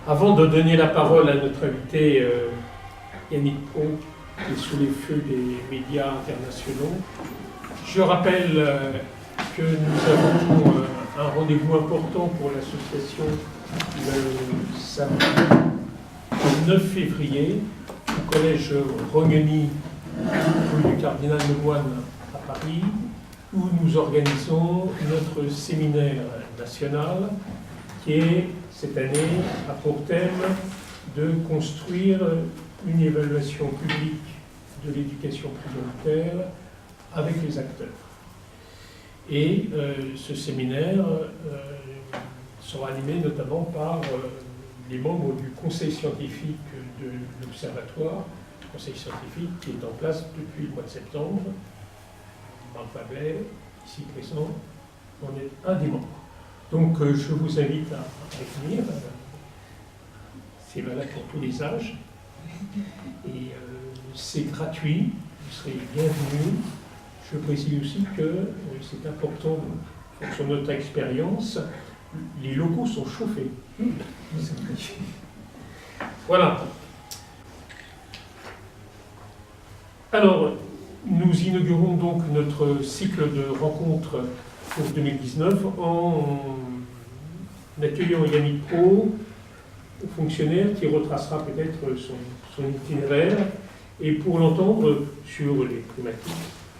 Avant de donner la parole à notre invité Yannick Pro, qui est sous les feux des médias internationaux, je rappelle que nous avons un rendez-vous important pour l'association le samedi 9 février au collège Rognoni, rue du Cardinal Lemoine à Paris, où nous organisons notre séminaire national qui est, cette année, a pour thème de construire une évaluation publique de l'éducation prioritaire avec les acteurs. Et ce séminaire sera animé notamment par les membres du conseil scientifique de l'Observatoire, conseil scientifique qui est en place depuis le mois de septembre. Marc Fabet, ici présent, en est un des membres. Donc je vous invite à venir. C'est valable pour tous les âges. Et c'est gratuit, vous serez bienvenus. Je précise aussi que c'est important, sur notre expérience, les locaux sont chauffés. Voilà. Alors, nous inaugurons donc notre cycle de rencontres pour 2019 en accueillant Yannick Pro, fonctionnaire qui retracera peut-être son itinéraire, et pour l'entendre sur les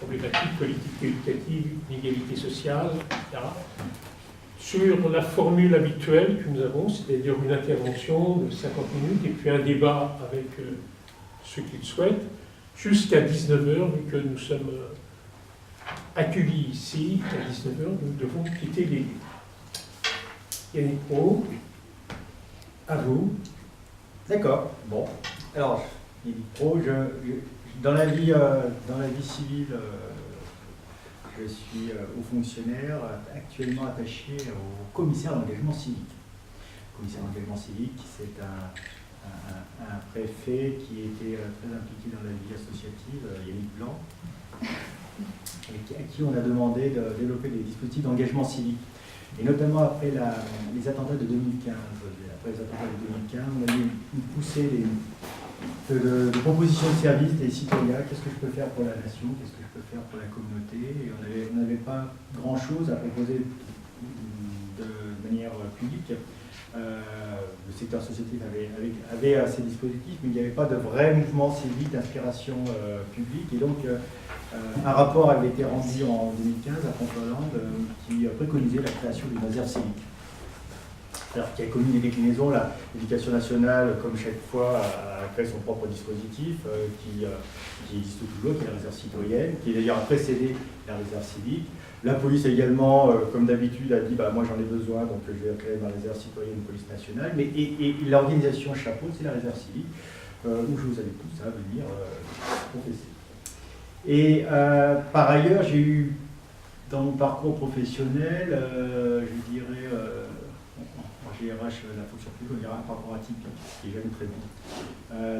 problématiques politiques éducatives, inégalité sociale, etc. Sur la formule habituelle que nous avons, c'est-à-dire une intervention de 50 minutes et puis un débat avec ceux qui le souhaitent, jusqu'à 19h, vu que nous sommes accueillis ici, à 19h, nous devons quitter les lieux. Yannick Pro, à vous. D'accord. Bon. Alors, Yannick Pro, dans la vie civile, je suis haut fonctionnaire, actuellement attaché au commissaire d'engagement civique. Le commissaire d'engagement civique, c'est un préfet qui était très impliqué dans la vie associative, Yannick Blanc, et à qui on a demandé de développer des dispositifs d'engagement civique. Et notamment après les attentats de 2015. Après les attentats de 2015, on a eu une poussée de propositions de services des citoyens. Qu'est-ce que je peux faire pour la nation? Qu'est-ce que je peux faire pour la communauté? Et on n'avait pas grand-chose à proposer de manière publique. Le secteur associatif avait ces dispositifs, mais il n'y avait pas de vrai mouvement civique d'inspiration publique. Et donc, un rapport avait été rendu en 2015 à François Hollande qui préconisait la création d'une réserve civique. C'est-à-dire qui a connu des déclinaisons. L'éducation nationale, comme chaque fois, a créé son propre dispositif qui existe toujours, qui est la réserve citoyenne, qui d'ailleurs a précédé la réserve civique. La police également, comme d'habitude, a dit moi j'en ai besoin, donc je vais créer ma réserve citoyenne police nationale. Mais, et l'organisation chapeau, c'est la réserve civique, où je vous invite tous à venir confesser. Et par ailleurs, j'ai eu, dans mon parcours professionnel, je dirais, en GRH, la fonction publique, on dirait un parcours atypique, qui est jamais très bon.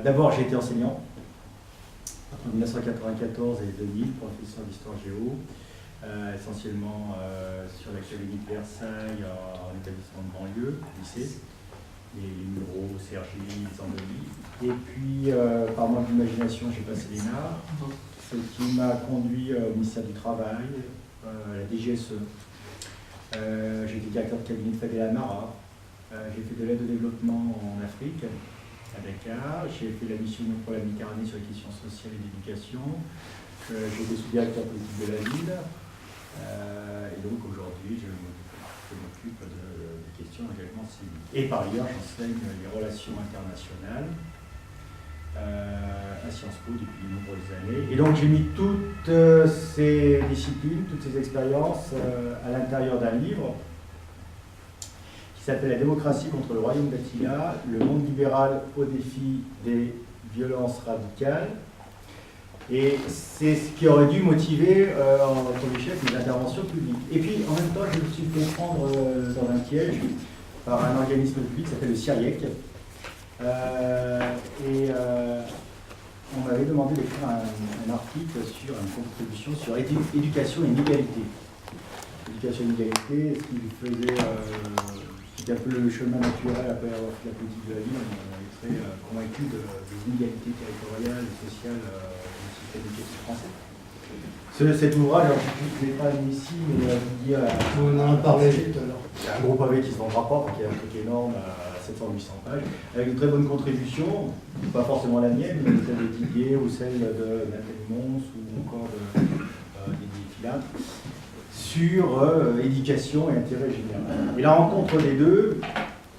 D'abord, j'ai été enseignant, entre 1994 et 2000, professeur d'histoire géo, essentiellement sur l'académie de Versailles, en établissement de banlieue, lycée, les Mureaux, Cergy, les Andelys. Et puis, par manque d'imagination, j'ai passé l'ENA, ce qui m'a conduit au ministère du Travail, à la DGSE. J'ai été directeur de cabinet de Fabien Amara. J'ai fait de l'aide au développement en Afrique, à Dakar. J'ai fait la mission pour la Méditerranée sur les questions sociales et d'éducation. J'ai été sous-directeur politique de la ville. Et donc aujourd'hui, je m'occupe de questions d'engagement civique. Et par ailleurs, j'enseigne les relations internationales à Sciences Po depuis de nombreuses années. Et donc j'ai mis toutes ces disciplines, toutes ces expériences à l'intérieur d'un livre qui s'appelle La démocratie contre le royaume d'Attila, le monde libéral au défi des violences radicales. Et c'est ce qui aurait dû motiver en premier chef mes interventions publiques. Et puis en même temps, je me suis fait prendre dans un piège par un organisme public qui s'appelle le CIRIEC. On m'avait demandé d'écrire un article sur une contribution sur éducation et inégalité. Éducation et inégalité, ce qui c'est un peu le chemin naturel après avoir fait la politique de la ville. On est très convaincu des inégalités territoriales et sociales du système éducatif français. Cet ouvrage, alors, je ne l'ai pas mis ici, mais vous dire, on en a parlé tout à l'heure. c'est un gros pavé qui se vendra pas, qui est un truc énorme à 700-800 pages, avec une très bonne contribution, pas forcément la mienne, mais celle de Didier ou celle de Nathalie Mons ou encore Didier Philan, sur éducation et intérêt général. Et la rencontre des deux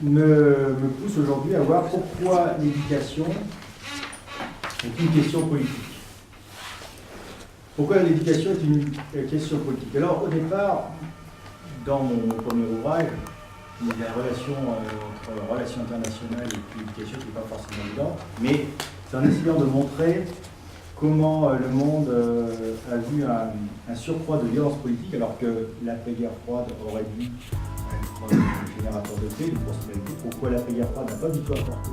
me pousse aujourd'hui à voir pourquoi l'éducation est une question politique. Pourquoi l'éducation est une question politique? Alors, au départ, dans mon premier ouvrage, il y a la relation entre relations internationales et puis l'éducation qui n'est pas forcément évidente, mais c'est en essayant de montrer comment le monde a vu un surcroît de violence politique, alors que l'après-guerre froide aurait dû être un générateur de paix, de prospérité. Pourquoi l'après-guerre froide n'a pas du tout apporté